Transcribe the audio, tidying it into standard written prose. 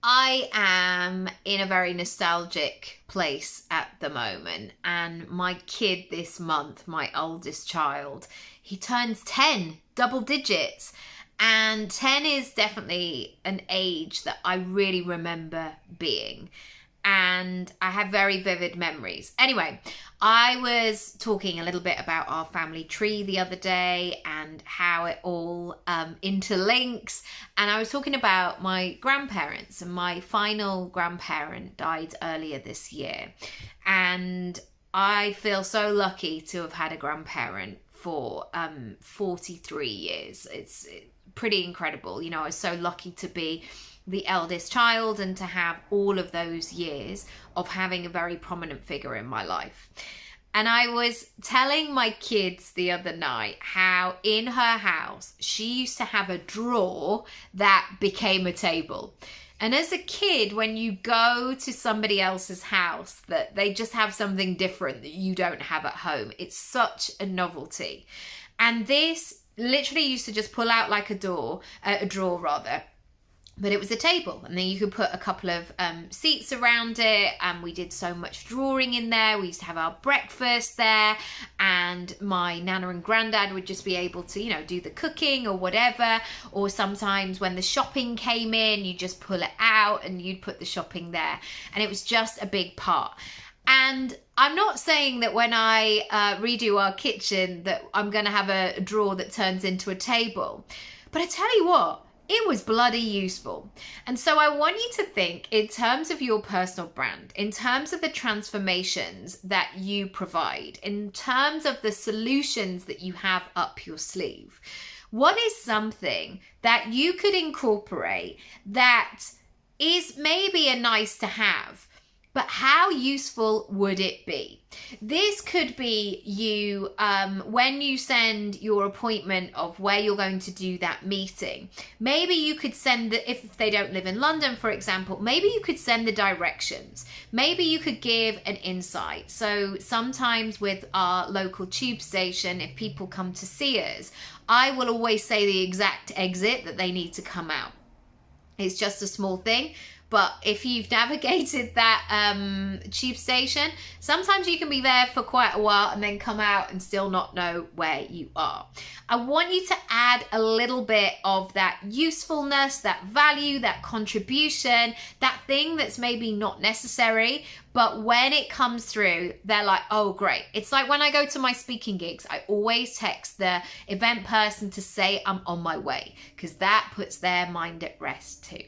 I am in a very nostalgic place at the moment, and my kid this month, my oldest child, he turns 10, double digits. And 10 is definitely an age that I really remember being. And I have very vivid memories. Anyway, I was talking a little bit about our family tree the other day and how it all interlinks. And I was talking about my grandparents, and my final grandparent died earlier this year. And I feel so lucky to have had a grandparent for 43 years. It's pretty incredible. You know, I was so lucky to be the eldest child and to have all of those years of having a very prominent figure in my life. And I was telling my kids the other night how in her house she used to have a drawer that became a table. And as a kid, when you go to somebody else's house, that they just have something different that you don't have at home, it's such a novelty. And this literally used to just pull out like a drawer rather. But it was a table, and then you could put a couple of seats around it, and we did so much drawing in there. We used to have our breakfast there, and my nana and granddad would just be able to, you know, do the cooking or whatever. Or sometimes when the shopping came in, you just pull it out and you'd put the shopping there, and it was just a big part. And I'm not saying that when I redo our kitchen that I'm going to have a drawer that turns into a table, but I tell you what, it was bloody useful. And so I want you to think in terms of your personal brand, in terms of the transformations that you provide, in terms of the solutions that you have up your sleeve. What is something that you could incorporate that is maybe a nice to have, but how useful would it be? This could be you when you send your appointment of where you're going to do that meeting. Maybe you could send, if they don't live in London, for example, maybe you could send the directions. Maybe you could give an insight. So sometimes with our local tube station, if people come to see us, I will always say the exact exit that they need to come out. It's just a small thing. But if you've navigated that tube station, sometimes you can be there for quite a while and then come out and still not know where you are. I want you to add a little bit of that usefulness, that value, that contribution, that thing that's maybe not necessary, but when it comes through, they're like, oh, great. It's like when I go to my speaking gigs, I always text the event person to say I'm on my way, because that puts their mind at rest too.